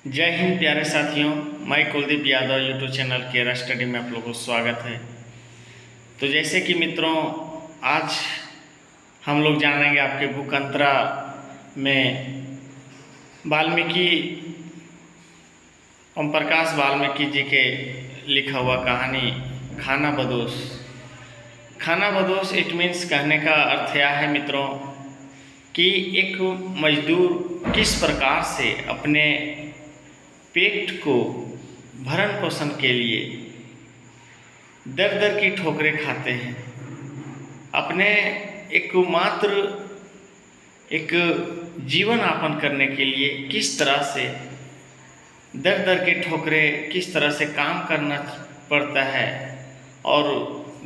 जय हिंद प्यारे साथियों। मैं कुलदीप यादव यूट्यूब चैनल केरा स्टडी में आप लोगों को स्वागत है। तो जैसे कि मित्रों, आज हम लोग जानेंगे आपके बुक अंतरा में वाल्मीकि ओम प्रकाश वाल्मीकि जी के लिखा हुआ कहानी खाना बदोश। खाना बदोश इट मीन्स कहने का अर्थ यह है मित्रों कि एक मजदूर किस प्रकार से अपने पेट को भरण पोषण के लिए दर दर की ठोकरें खाते हैं। अपने एकमात्र एक जीवन यापन करने के लिए किस तरह से दर दर के ठोकरें, किस तरह से काम करना पड़ता है और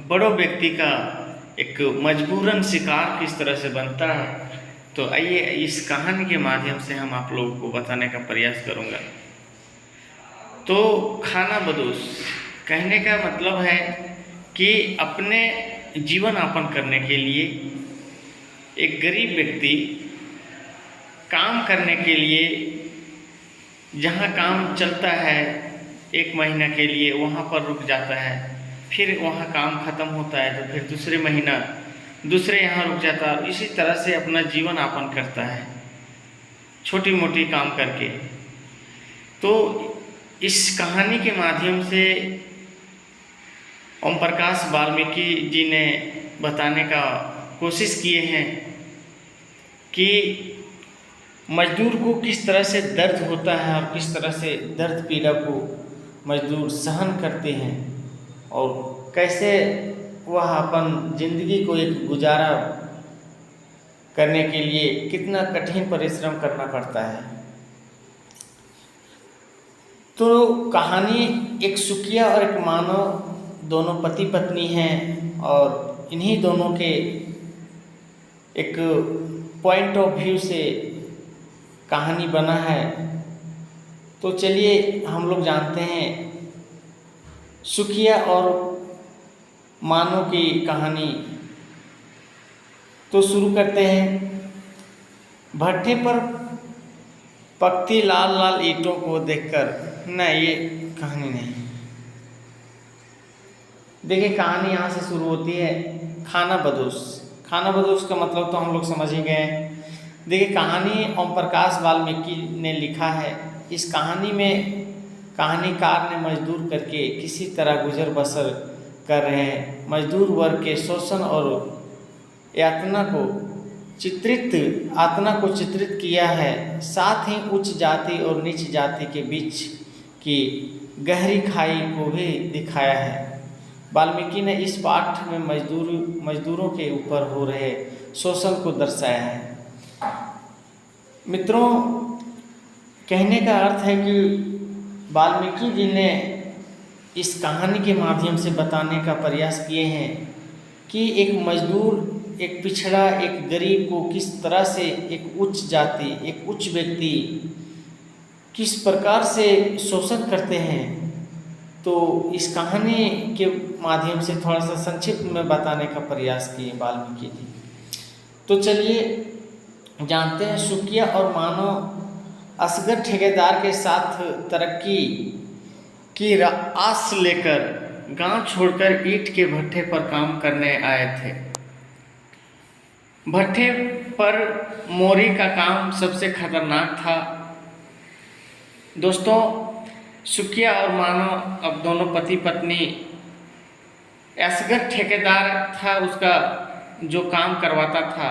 बड़ों व्यक्ति का एक मजबूरन शिकार किस तरह से बनता है। तो आइए इस कहानी के माध्यम से हम आप लोगों को बताने का प्रयास करूँगा। तो खाना बदोश कहने का मतलब है कि अपने जीवन यापन करने के लिए एक गरीब व्यक्ति काम करने के लिए जहाँ काम चलता है 1 महीना के लिए वहाँ पर रुक जाता है, फिर वहाँ काम ख़त्म होता है तो फिर दूसरे महीना दूसरे यहाँ रुक जाता है। इसी तरह से अपना जीवन यापन करता है छोटी मोटी काम करके। तो इस कहानी के माध्यम से ओम प्रकाश वाल्मीकि जी ने बताने का कोशिश किए हैं कि मजदूर को किस तरह से दर्द होता है और किस तरह से दर्द पीड़ा को मजदूर सहन करते हैं और कैसे वह अपन जिंदगी को एक गुजारा करने के लिए कितना कठिन परिश्रम करना पड़ता है। तो कहानी एक सुखिया और एक मानव दोनों पति पत्नी हैं और इन्हीं दोनों के एक पॉइंट ऑफ व्यू से कहानी बना है। तो चलिए हम लोग जानते हैं सुखिया और मानव की कहानी। तो शुरू करते हैं। भट्ठे पर पकती लाल लाल ईंटों को देखकर, नहीं ये कहानी नहीं, देखिए कहानी यहाँ से शुरू होती है। खाना बदोश, खाना बदोश का मतलब तो हम लोग समझ ही गए। देखिए कहानी ओम प्रकाश वाल्मीकि ने लिखा है। इस कहानी में कहानीकार ने मजदूर करके किसी तरह गुजर बसर कर रहे हैं। मजदूर वर्ग के शोषण और यातना को चित्रित किया है, साथ ही उच्च जाति और नीच जाति के बीच की गहरी खाई को भी दिखाया है। वाल्मीकि ने इस पाठ में मजदूरों के ऊपर हो रहे शोषण को दर्शाया है। मित्रों, कहने का अर्थ है कि वाल्मीकि जी ने इस कहानी के माध्यम से बताने का प्रयास किए हैं कि एक मजदूर, एक पिछड़ा, एक गरीब को किस तरह से एक उच्च जाति, एक उच्च व्यक्ति किस प्रकार से शोषण करते हैं। तो इस कहानी के माध्यम से थोड़ा सा संक्षिप्त में बताने का प्रयास किए वाल्मीकि जी। तो चलिए जानते हैं। सुखिया और मानव असगर ठेकेदार के साथ तरक्की की आस लेकर गांव छोड़कर ईंट के भट्ठे पर काम करने आए थे। भट्ठे पर मोरी का काम सबसे खतरनाक था। दोस्तों, सुखिया और मानव अब दोनों पति पत्नी, असगर ठेकेदार था उसका जो काम करवाता था,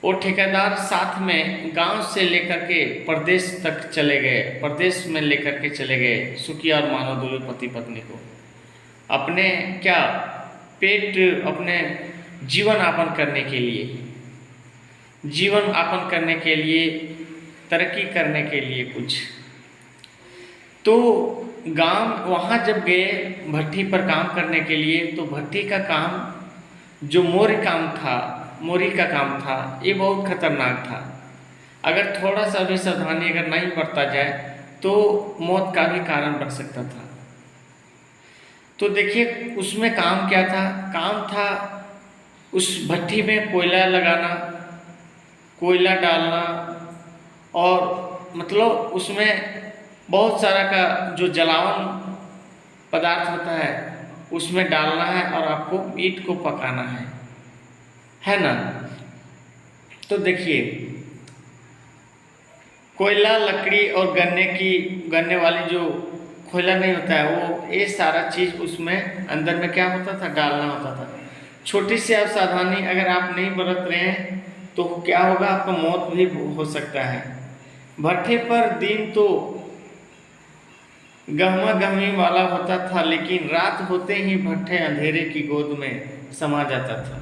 वो ठेकेदार साथ में गांव से लेकर के प्रदेश तक चले गए, प्रदेश में लेकर के चले गए सुखिया और मानव दोनों पति पत्नी को अपने अपने जीवन यापन करने के लिए, तरक्की करने के लिए कुछ। तो गांव वहाँ जब गए भट्टी पर काम करने के लिए, तो भट्टी का काम जो मोरी का काम था ये बहुत खतरनाक था। अगर थोड़ा सा भी सावधानी अगर नहीं बरता जाए तो मौत का भी कारण बन सकता था। तो देखिए उसमें काम क्या था। काम था उस भट्टी में कोयला लगाना, कोयला डालना और मतलब उसमें बहुत सारा का जो जलावन पदार्थ होता है उसमें डालना है और आपको ईंट को पकाना है ना। तो देखिए, कोयला, लकड़ी और गन्ने वाली जो कोयला नहीं होता है वो, ये सारा चीज़ उसमें अंदर में क्या होता था, डालना होता था। छोटी सी आप सावधानी अगर आप नहीं बरत रहे हैं तो क्या होगा, आपको मौत भी हो सकता है। भट्ठे पर दिन तो गहमा गहमी वाला होता था, लेकिन रात होते ही भट्ठे अंधेरे की गोद में समा जाता था।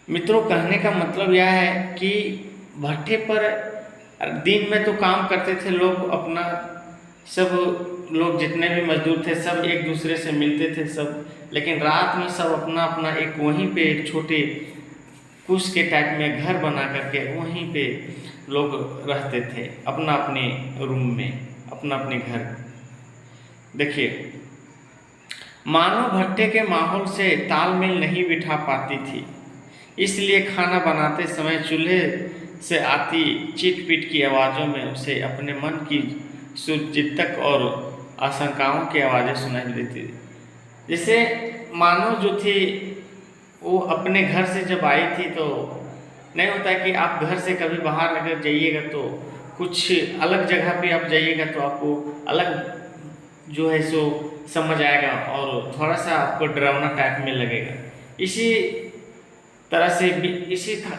मित्रों, कहने का मतलब यह है कि भट्ठे पर दिन में तो काम करते थे लोग अपना, सब लोग जितने भी मजदूर थे सब एक दूसरे से मिलते थे सब, लेकिन रात में सब अपना अपना एक वहीं पे एक छोटे कुछ के टाइप में घर बना करके वहीं पे लोग रहते थे, अपना अपने रूम में, अपना अपने घर। देखिए, मानो भट्टे के माहौल से तालमेल नहीं बिठा पाती थी, इसलिए खाना बनाते समय चूल्हे से आती चीट-पीट की आवाज़ों में उसे अपने मन की सुचिंतक और आशंकाओं की आवाज़ें सुनाई देती थी। जैसे मानो जो थी वो अपने घर से जब आई थी, तो नहीं होता कि आप घर से कभी बाहर अगर जाइएगा तो कुछ अलग जगह पे आप जाइएगा तो आपको अलग जो है सो समझ आएगा और थोड़ा सा आपको डरावना टाइप में लगेगा। इसी तरह से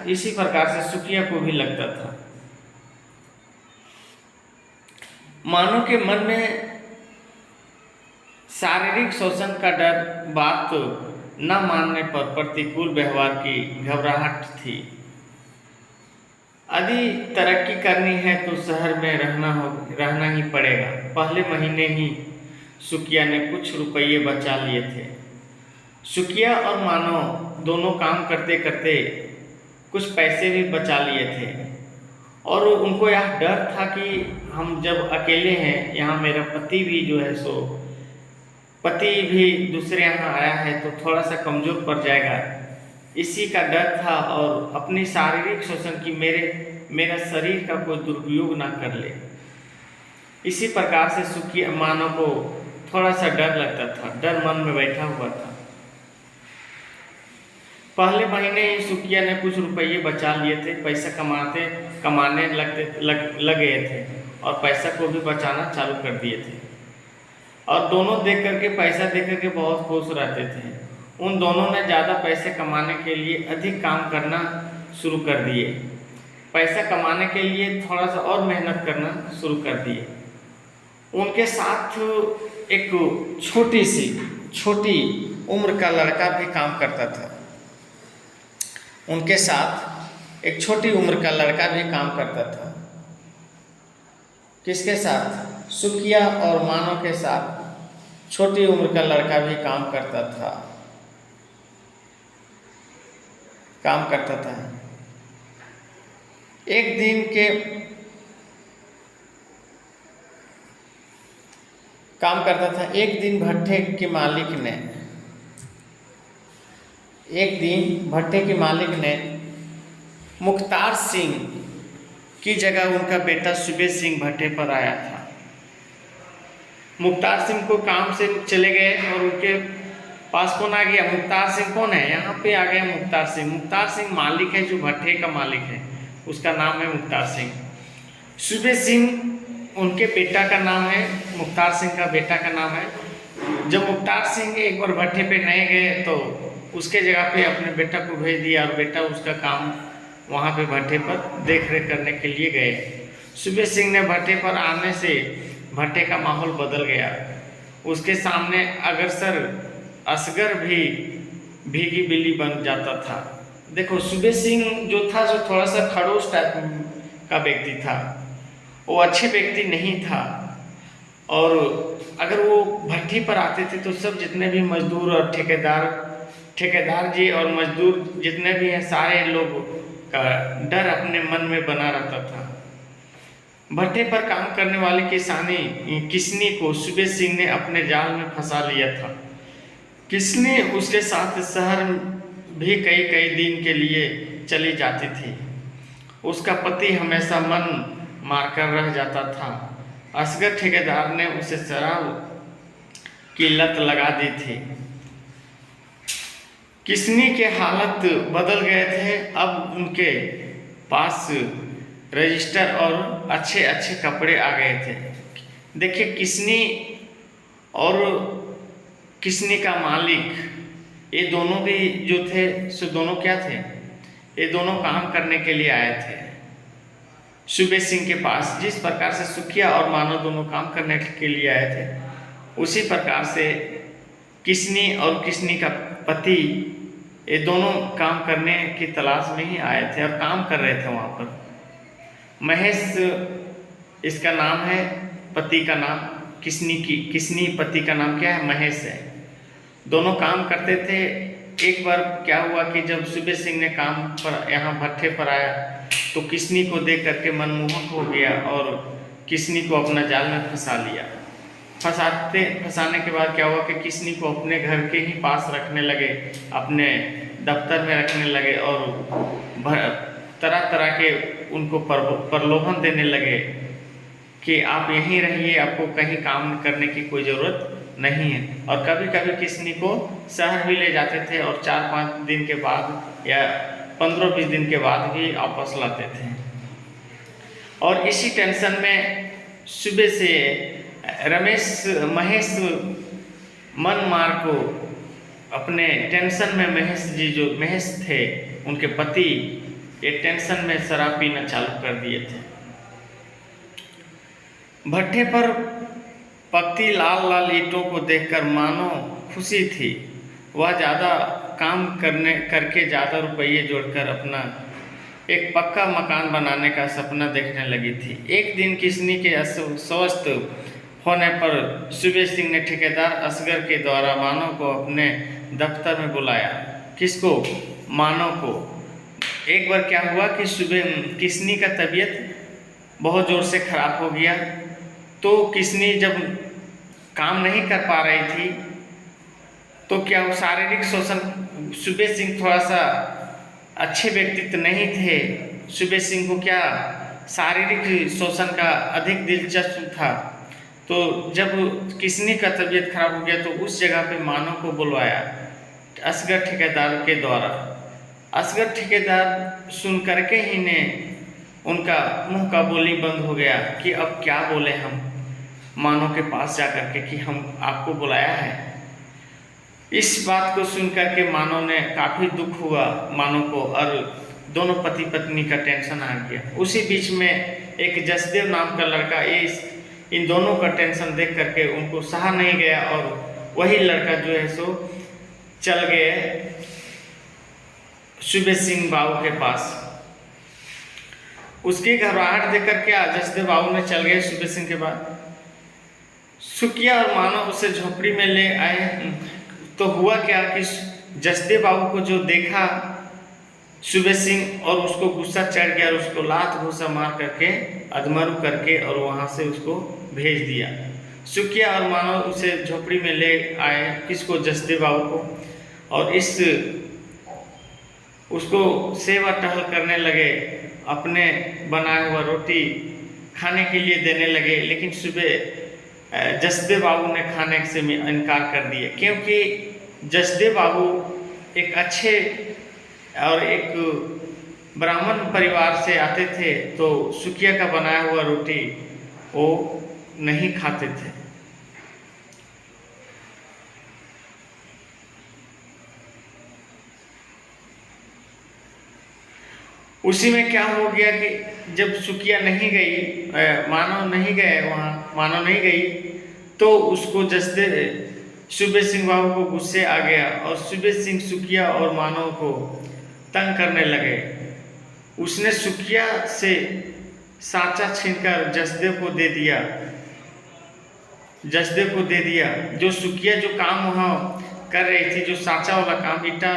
इसी प्रकार से सुखिया को भी लगता था। मानो के मन में शारीरिक शोषण का डर, बात न मानने पर प्रतिकूल व्यवहार की घबराहट थी। यदि तरक्की करनी है तो शहर में रहना ही पड़ेगा। पहले महीने ही सुखिया ने कुछ रुपये बचा लिए थे। सुखिया और मानव दोनों काम करते करते कुछ पैसे भी बचा लिए थे और उनको यह डर था कि हम जब अकेले हैं, यहाँ मेरा पति भी जो है सो पति भी दूसरे यहाँ आया है तो थोड़ा सा कमज़ोर पड़ जाएगा, इसी का डर था। और अपनी शारीरिक शोषण की मेरा शरीर का कोई दुरुपयोग ना कर ले, इसी प्रकार से सुखिया मानव को थोड़ा सा डर लगता था, डर मन में बैठा हुआ था। पहले महीने ही सुखिया ने कुछ रुपये बचा लिए थे, पैसा कमाने लग गए थे और पैसा को भी बचाना चालू कर दिए थे और दोनों पैसा देख करके बहुत खुश रहते थे। उन दोनों ने ज़्यादा पैसे कमाने के लिए अधिक काम करना शुरू कर दिए, पैसा कमाने के लिए थोड़ा सा और मेहनत करना शुरू कर दिए। उनके साथ एक छोटी उम्र का लड़का भी काम करता था। उनके साथ एक छोटी उम्र का लड़का भी काम करता था। किसके साथ? सुखिया और मानव के साथ छोटी उम्र का लड़का भी काम करता था। एक दिन के काम करता था। एक दिन भट्ठे के मालिक ने मुख्तार सिंह की जगह उनका बेटा सुबेर सिंह भट्ठे पर आया था। मुख्तार सिंह को काम से चले गए और उनके पास कौन आ गया? मुख्तार सिंह कौन है? यहाँ पे आ गया मुख्तार सिंह। मुख्तार सिंह मालिक है, जो भट्ठे का मालिक है उसका नाम है मुख्तार सिंह। सुबेर सिंह उनके बेटा का नाम है, मुख्तार सिंह का बेटा का नाम है। जब मुख्तार सिंह एक बार भट्ठे पे नहीं गए तो उसके जगह पे अपने बेटा को भेज दिया और बेटा उसका काम वहाँ पे भट्ठे पर देख रेख करने के लिए गए। सुबेर सिंह ने भट्ठे पर आने से भट्ठे का माहौल बदल गया। उसके सामने असगर भी भीगी बिल्ली बन जाता था। देखो, सुबेर सिंह जो था जो थोड़ा सा खड़ूस टाइप का व्यक्ति था, वो अच्छे व्यक्ति नहीं था। और अगर वो भट्ठी पर आते थे तो सब जितने भी मजदूर और ठेकेदार जी और मजदूर जितने भी हैं, सारे लोग का डर अपने मन में बना रहता था। भट्ठे पर काम करने वाली किसनी को सुबेर सिंह ने अपने जाल में फंसा लिया था। किसनी उसके साथ शहर भी कई दिन के लिए चली जाती थी। उसका पति हमेशा मन मारकर रह जाता था। असगर ठेकेदार ने उसे शराब की लत लगा दी थी। किसनी के हालत बदल गए थे। अब उनके पास रजिस्टर और अच्छे अच्छे कपड़े आ गए थे। देखिए, किसनी और किसनी का मालिक, ये दोनों भी जो थे सो दोनों क्या थे, ये दोनों काम करने के लिए आए थे सूबे सिंह के पास। जिस प्रकार से सुखिया और मानो दोनों काम करने के लिए आए थे, उसी प्रकार से किसनी और किसनी का पति, ये दोनों काम करने की तलाश में ही आए थे और काम कर रहे थे वहाँ पर। महेश इसका नाम है, पति का नाम किसनी पति का नाम क्या है, महेश है। दोनों काम करते थे। एक बार क्या हुआ कि जब सूबे सिंह ने काम पर यहाँ भट्ठे पर आया तो किसनी को देख करके मनमोहक हो गया और किसनी को अपना जाल में फंसा लिया। फंसाने के बाद क्या हुआ कि किसनी को अपने घर के ही पास रखने लगे, अपने दफ्तर में रखने लगे और तरह तरह के उनको प्रलोभन देने लगे कि आप यहीं रहिए, आपको कहीं काम करने की कोई ज़रूरत नहीं है। और कभी कभी किसनी को शहर भी ले जाते थे और 4-5 दिन के बाद या 15-20 दिन के बाद ही वापस लाते थे। और इसी टेंशन में सुबह से महेश मन मार को अपने टेंशन में महेश थे उनके पति, ये टेंशन में शराब पीना चालू कर दिए थे। भट्ठे पर पकती लाल लाल ईंटों को देखकर मानो खुशी थी। वह ज़्यादा काम करके ज़्यादा रुपये जोड़कर अपना एक पक्का मकान बनाने का सपना देखने लगी थी। एक दिन किसनी के स्वस्थ होने पर सूबे सिंह ने ठेकेदार असगर के द्वारा मानव को अपने दफ्तर में बुलाया। किसको? मानव को। एक बार क्या हुआ कि किसनी का तबीयत बहुत ज़ोर से खराब हो गया, तो किसनी जब काम नहीं कर पा रही थी तो क्या वो शारीरिक शोषण, सूबे सिंह थोड़ा सा अच्छे व्यक्तित्व नहीं थे। सूबे सिंह को क्या शारीरिक शोषण का अधिक दिलचस्प था। तो जब किसनी का तबीयत खराब हो गया तो उस जगह पे मानव को बुलवाया असगर ठेकेदार के द्वारा। असगर ठेकेदार सुन करके ही ने उनका मुंह का बोली बंद हो गया कि अब क्या बोले हम मानव के पास जा कर के कि हम आपको बुलाया है। इस बात को सुन कर के मानव ने काफ़ी दुख हुआ मानव को, और दोनों पति पत्नी का टेंशन आ गया। उसी बीच में एक जसदेव नाम का लड़का इन दोनों का टेंशन देख करके उनको सहा नहीं गया और वही लड़का जो है सो चल गए सूबे सिंह बाबू के पास। उसकी घबराहट देख करके जसदेव बाबू ने चल गए सूबे सिंह के पास। सुखिया और मानव उसे झोपड़ी में ले आए तो हुआ क्या कि जसदेव बाबू को जो देखा सूबे सिंह और उसको गुस्सा चढ़ गया और उसको लात घूसा मार करके अधमरू करके और वहाँ से उसको भेज दिया। सुखिया और मानव उसे झोपड़ी में ले आए, किसको? जसदेव बाबू को। और उसको सेवा टहल करने लगे, अपने बनाया हुआ रोटी खाने के लिए देने लगे। लेकिन सुबह जसदेव बाबू ने खाने से इनकार कर दिया, क्योंकि जसदेव बाबू एक अच्छे और एक ब्राह्मण परिवार से आते थे, तो सुखिया का बनाया हुआ रोटी वो नहीं खाते थे। उसी में क्या हो गया कि जब सुखिया नहीं गई, मानव नहीं गए वहाँ, मानव नहीं गई तो उसको सूबे सिंह बाबू को गुस्से आ गया और सूबे सिंह सुखिया और मानव को तंग करने लगे। उसने सुखिया से साचा छीनकर जसदेव को दे दिया। जो सुखिया जो काम वहाँ कर रही थी, जो साचा वाला काम, ईटा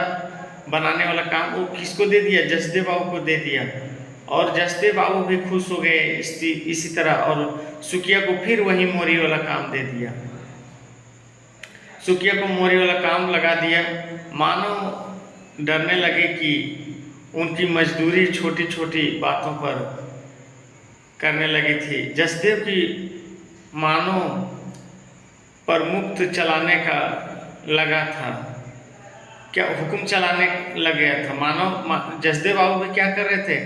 बनाने वाला काम, वो किसको दे दिया? जसदेव बाबू को दे दिया। और जसदेव बाबू भी खुश हो गए इसी तरह, और सुखिया को फिर वही मोरी वाला काम दे दिया। सुखिया को मोरी वाला काम लगा दिया। मानो डरने लगे कि उनकी मजदूरी छोटी छोटी बातों पर करने लगी थी। जसदेव की मानो पर मुक्त चलाने का लगा था, क्या हुक्म चलाने लग गया था। मानव जसदेव बाबू भी क्या कर रहे थे,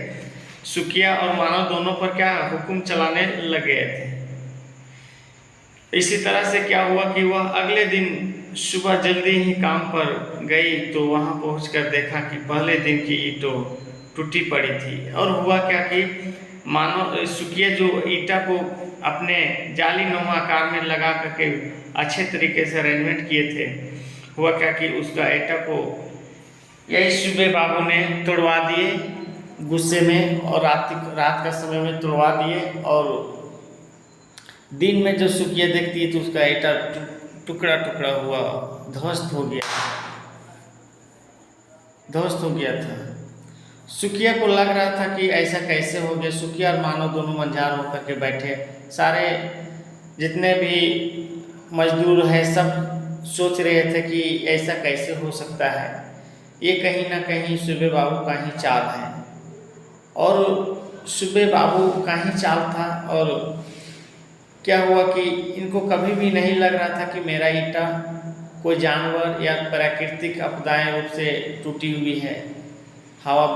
सुखिया और मानव दोनों पर क्या हुक्म चलाने लग गए थे। इसी तरह से क्या हुआ कि वह अगले दिन सुबह जल्दी ही काम पर गई तो वहां पहुंचकर देखा कि पहले दिन की ईंटों टूटी पड़ी थी। और हुआ क्या कि मानव सुखिया जो ईंटा को अपने जाली नुमा आकार में लगा करके अच्छे तरीके से अरेंजमेंट किए थे, हुआ क्या कि उसका ईंटा को यही सुबह बाबू ने तोड़वा दिए गुस्से में, और रात का समय में तोड़वा दिए। और दिन में जो सुखिया देखती है तो उसका ईंटा टुकड़ा टुकड़ा हुआ ध्वस्त हो गया था। सुखिया को लग रहा था कि ऐसा कैसे हो गया। सुखिया और मानव दोनों मंझार होकर के बैठे, सारे जितने भी मजदूर हैं सब सोच रहे थे कि ऐसा कैसे हो सकता है, ये कहीं ना कहीं सुबह बाबू का ही चाल है। और सुबह बाबू का ही चाल था। और क्या हुआ कि इनको कभी भी नहीं लग रहा था कि मेरा ईंटा कोई जानवर या प्राकृतिक आपदाएं रूप से टूटी हुई है, हवा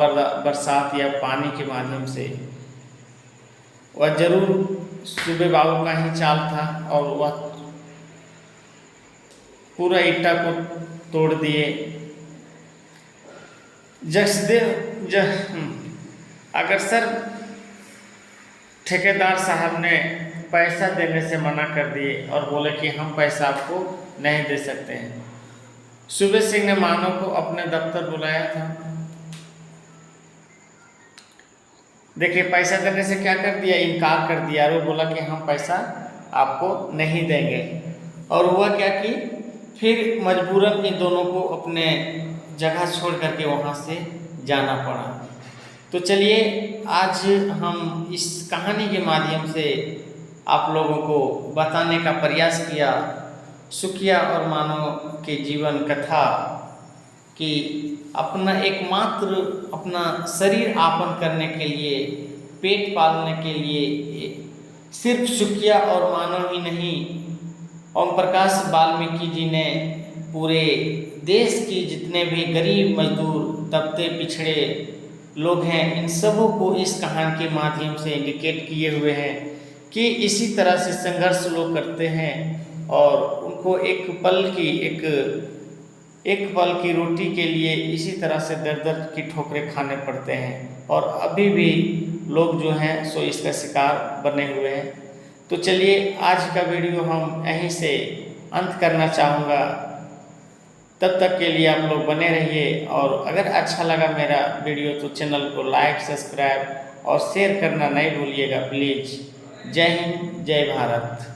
बरसात या पानी के माध्यम से। वह जरूर सुबह बाबू का ही चाल था और वह पूरा ईंटा को तोड़ दिए। अगर सर ठेकेदार साहब ने पैसा देने से मना कर दिए और बोले कि हम पैसा आपको नहीं दे सकते हैं। सुबह सिंह ने मानव को अपने दफ्तर बुलाया था। देखिए पैसा देने से क्या कर दिया, इनकार कर दिया। और वो बोला कि हम पैसा आपको नहीं देंगे। और हुआ क्या कि फिर मजबूरन इन दोनों को अपने जगह छोड़ करके वहाँ से जाना पड़ा। तो चलिए आज हम इस कहानी के माध्यम से आप लोगों को बताने का प्रयास किया सुखिया और मानव के जीवन कथा कि अपना एकमात्र अपना शरीर आपन करने के लिए, पेट पालने के लिए सिर्फ सुखिया और मानव ही नहीं, ओम प्रकाश वाल्मीकि जी ने पूरे देश की जितने भी गरीब मजदूर दबते पिछड़े लोग हैं इन सबों को इस कहानी के माध्यम से इंडिकेट किए हुए हैं कि इसी तरह से संघर्ष लोग करते हैं और उनको एक पल की रोटी के लिए इसी तरह से दर दर की ठोकरें खाने पड़ते हैं। और अभी भी लोग जो हैं सो इसका शिकार बने हुए हैं। तो चलिए आज का वीडियो हम यहीं से अंत करना चाहूँगा। तब तक के लिए आप लोग बने रहिए और अगर अच्छा लगा मेरा वीडियो तो चैनल को लाइक, सब्सक्राइब और शेयर करना नहीं भूलिएगा प्लीज़। जय हिंद, जय भारत।